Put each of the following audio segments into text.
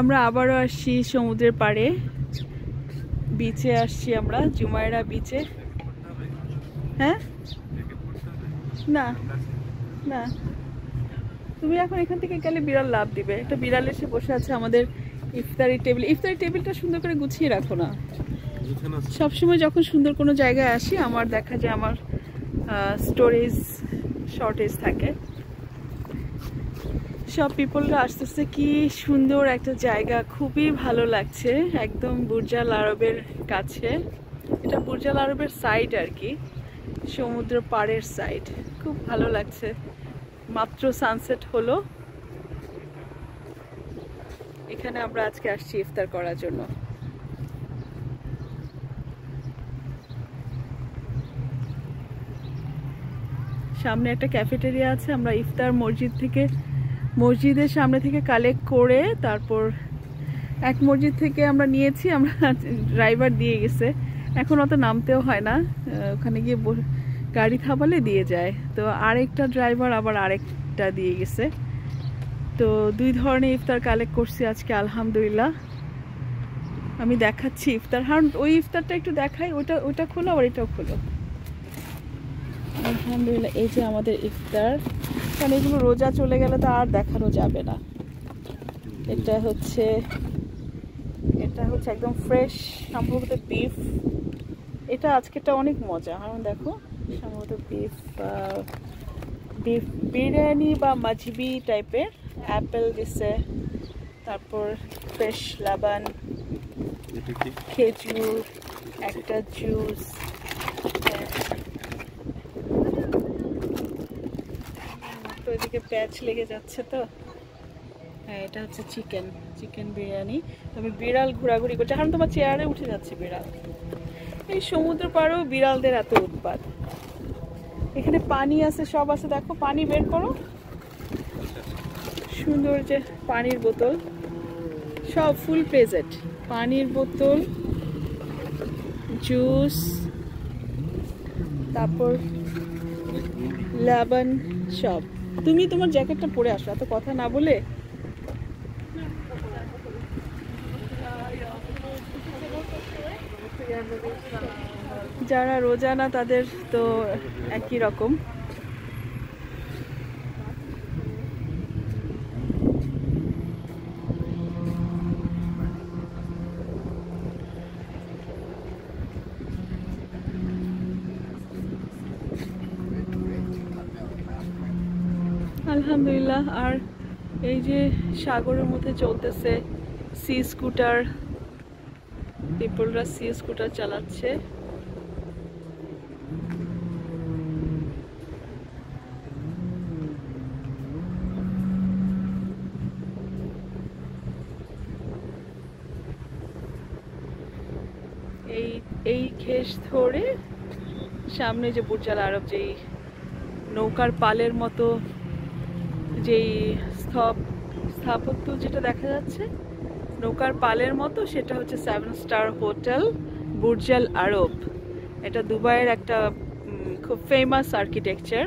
আমরা আবারও আসছি সমুদ্রের পাড়ে, বিচে আসছি আমরা, জুমাইরা বিচে। হ্যাঁ না না, তুমি এখন এখান থেকে গেলে বিড়াল লাভ দিবে। একটা বিড়াল এসে বসে আছে আমাদের ইফতারি টেবিল। ইফতারি টেবিলটা সুন্দর করে গুছিয়ে রাখো না। সবসময় যখন সুন্দর কোনো জায়গায় আসি আমার দেখা যায় আমার স্টোরেজ শর্টেজ থাকে। সব পিপলরা আসতেছে। কি সুন্দর একটা জায়গা, খুবই ভালো লাগছে। একদম বুর্জ আল আরবের কাছে, এটা বুর্জ আল আরবের সাইড আর কি, সমুদ্র পাড়ের সাইড। খুব ভালো লাগছে। মাত্র সানসেট হলো। এখানে আমরা আজকে আসছি ইফতার করার জন্য। সামনে একটা ক্যাফেটেরিয়া আছে। আমরা ইফতার মসজিদের সামনে থেকে কালেক্ট করে তারপর এক মসজিদ থেকে আমরা নিয়েছি। আমরা ড্রাইভার দিয়ে গেছে, এখন অত নামতেও হয় না, ওখানে গিয়ে গাড়ি থামালে দিয়ে যায়। তো আরেকটা ড্রাইভার আবার আরেকটা দিয়ে গেছে। তো দুই ধরনের ইফতার কালেক্ট করছি আজকে আলহামদুলিল্লাহ। আমি দেখাচ্ছি ইফতার। হ্যাঁ, ওই ইফতারটা একটু দেখাই। ওইটা খোলো, আবার এটাও খোলো। আলহামদুলিল্লাহ, এই যে আমাদের ইফতার। কারণ এগুলো রোজা চলে গেলে তো আর দেখানো যাবে না। এটা হচ্ছে একদম ফ্রেশ, সম্ভবত বিফ। এটা আজকেটা অনেক মজা। কারণ দেখো, সম্ভবত বিফ বিরিয়ানি বা মাঝবি টাইপের। অ্যাপেল দিছে, তারপর ফ্রেশ লাবান, খেজুর, একটা জুস। তো এদিকে প্যাচ লেগে যাচ্ছে। তো হ্যাঁ, এটা হচ্ছে চিকেন বিরিয়ানি। তবে বিড়াল ঘোরাঘুরি করছে, কারণ তোমার চেয়ারে উঠে যাচ্ছে বিড়াল। এই সমুদ্র পাড়েও বিড়ালদের এত উৎপাত। এখানে পানি আছে, সব আছে। দেখো, পানি বের করো। সুন্দর যে পানির বোতল, সব ফুল প্রেজেন্ট। পানির বোতল, জুস, তারপর লেমন, সব। তুমি তোমার জ্যাকেটটা পরে আসো, এত কথা না বলে। যারা রোজা না তাদের তো একই রকম। আলহামদুলিল্লাহ। আর এই যে সাগরের মধ্যে চলতেছে সি স্কুটার, পিপলরা সি স্কুটার চালাচ্ছে। এই ঘেস ধরে সামনে যে বুর্জ আল আরব, যেই নৌকার পালের মতো যেই স্থাপত্য যেটা দেখা যাচ্ছে, নৌকার পালের মতো, সেটা হচ্ছে 7 স্টার হোটেল বুর্জ আল আরব। এটা দুবাইয়ের একটা খুব ফেমাস আর্কিটেকচার।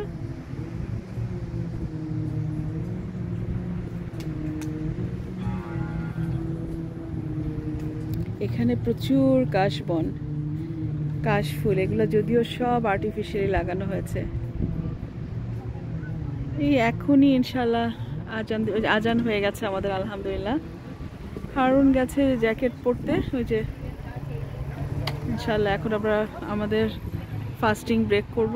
এখানে প্রচুর কাশবন, কাশফুল, এগুলো যদিও সব আর্টিফিশিয়ালি লাগানো হয়েছে। এই এখনই ইনশাল্লাহ আজান হয়ে গেছে আমাদের আলহামদুলিল্লাহ। হারুন গেছে জ্যাকেট পরতে, ওই যে। ইনশাল্লাহ এখন আমরা আমাদের ফাস্টিং ব্রেক করব।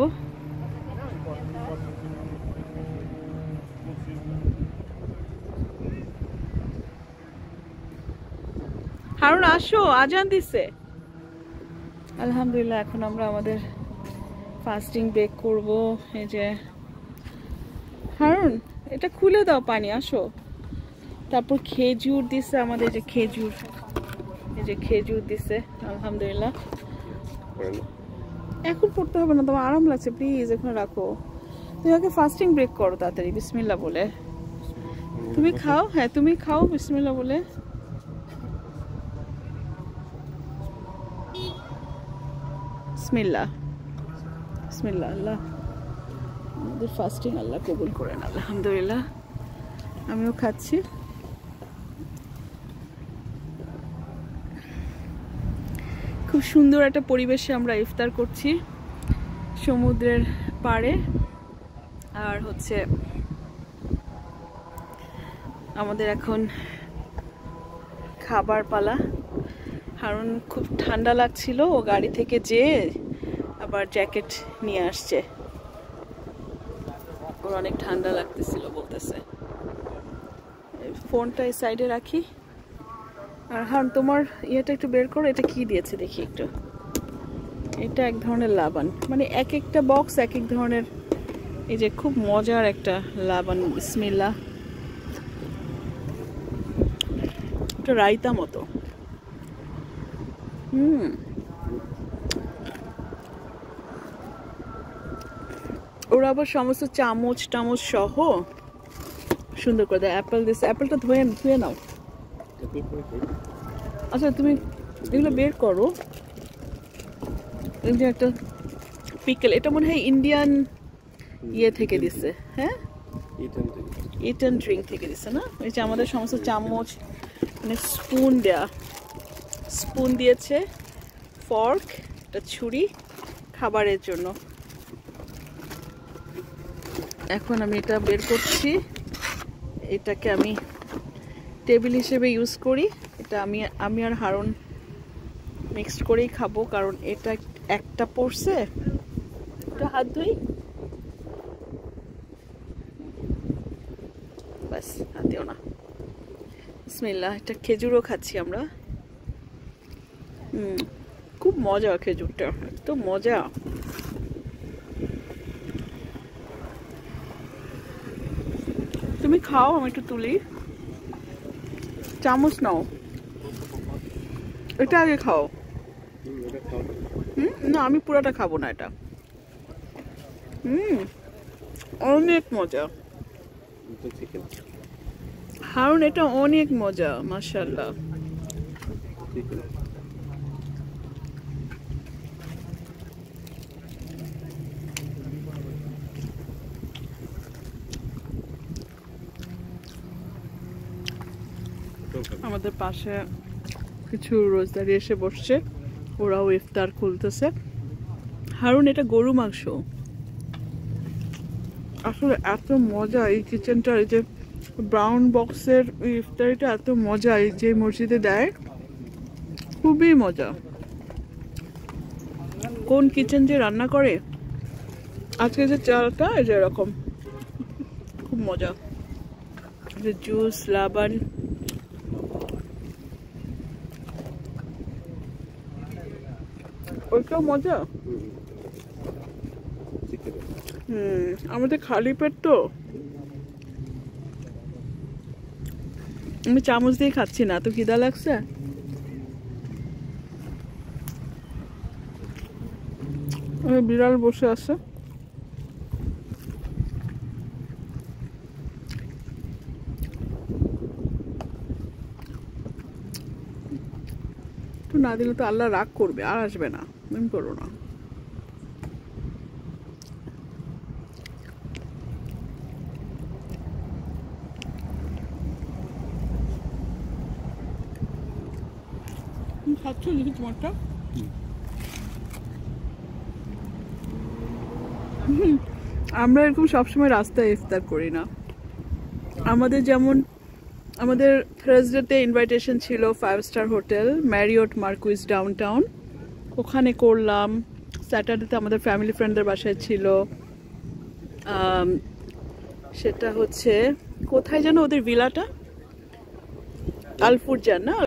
হারুন আসো, আজান দিছে। আলহামদুলিল্লাহ এখন আমরা আমাদের ফাস্টিং ব্রেক করব। এই যে হারুন, এটা খুলে দাও, পানি, আসো। তারপর খেজুর দিছে আমাদের, যে খেজুর, এই যে খেজুর দিছে আলহামদুলিল্লাহ। এখন পড়তে হবে না, তোমার আরাম লাগছে, প্লিজ এখন রাখো। তুমি আগে ফাস্টিং ব্রেক করো তাড়াতাড়ি বিসমিল্লাহ বলে। তুমি খাও, হ্যাঁ তুমি খাও বিসমিল্লাহ বলে। বিসমিল্লাহ বিসমিল্লাহ। আল্লাহ আমাদের ফাস্টিং আল্লাহ কবুল করেন আলহামদুলিল্লাহ। আমিও খাচ্ছি। খুব সুন্দর একটা পরিবেশে আমরা ইফতার করছি সমুদ্রের পাড়ে। আর হচ্ছে আমাদের এখন খাবার পালা। কারণ খুব ঠান্ডা লাগছিল, ও গাড়ি থেকে যেয়ে আবার জ্যাকেট নিয়ে আসছে, ওর অনেক ঠান্ডা লাগতেছিল বলতেছে। ফোনটা এই সাইডে রাখি। আর হ্যাঁ, তোমার ইয়েটা একটু বের করো, এটা কি দিয়েছে দেখি একটু। এটা এক ধরনের লাবান, মানে এক একটা বক্স এক এক ধরনের। এই যে খুব মজার একটা লাবান, বিসমিল্লাহ। এটা রায়তা মতো। ওরা আবার সমস্ত চামচ টামচ সহ সুন্দর করে দেয়। অ্যাপেল দিচ্ছে, অ্যাপেলটা ধুয়ে নাও। আচ্ছা তুমি এগুলো বের করো। এই যে একটা পিকল, এটা মনে হয় ইন্ডিয়ান ইয়ে থেকে দিচ্ছে। হ্যাঁ, ইট অ্যান্ড ড্রিঙ্ক থেকে দিচ্ছে না? এই যে আমাদের সমস্ত চামচ, মানে স্পুন দেয়া, স্পুন দিয়েছে, ফর্ক, একটা ছুরি খাবারের জন্য। এখন আমি এটা বের করছি, এটাকে আমি টেবিল হিসেবে ইউজ করি। এটা আমি আর হারুন মিক্সড করেই খাবো, কারণ এটা একটা পড়ছে। এটা হাত ধুই, ব্যাস, হাতেও না। বিসমিল্লাহ। এটা খেজুরও খাচ্ছি আমরা। খুব মজা খেজুরটা, এত মজা। তুমি খাও, আমি একটু তুলি। চামচ নাও, এটা আগে খাও। না, আমি পুরাটা খাবো না এটা। অনেক মজা হারুন, এটা অনেক মজা, মাশাআল্লাহ। আমাদের পাশে কিছু রোজদারি এসে বসছে, ওরাও ইফতার খুলতেছে। হারুন, এটা গরু মাংস। আসলে এত মজা এই কিচেনটা, এই যে ব্রাউন বক্সের ইফতারিটা এত মজা, এই যে মসজিদে দেয়, খুবই মজা। কোন কিচেন যে রান্না করে, আজকে যে চালটা এই যে এরকম, খুব মজা। যে জুস, লাবান, ওইটাও মজা। আমাদের খালি পেট তো, আমি চামচ দিয়ে খাচ্ছি না, তো খিদা লাগছে। বিড়াল বসে আছে। তো না দিলে তো আল্লাহ রাগ করবে, আর আসবে না। মনে করো না। খাচ্ছ দেখি তোমারটা। আমরা এরকম সবসময় রাস্তায় ইফতার করি না। আমাদের যেমন আমাদের থার্সডেতে ইনভাইটেশন ছিল 5 star hotel Marriott Marquis downtown, ওখানে করলাম। স্যাটারডেতে আমাদের ফ্যামিলি ফ্রেন্ডদের বাসায় ছিল, সেটা হচ্ছে কোথায় যেন ওদের ভিলাটা, আলফুরজান না?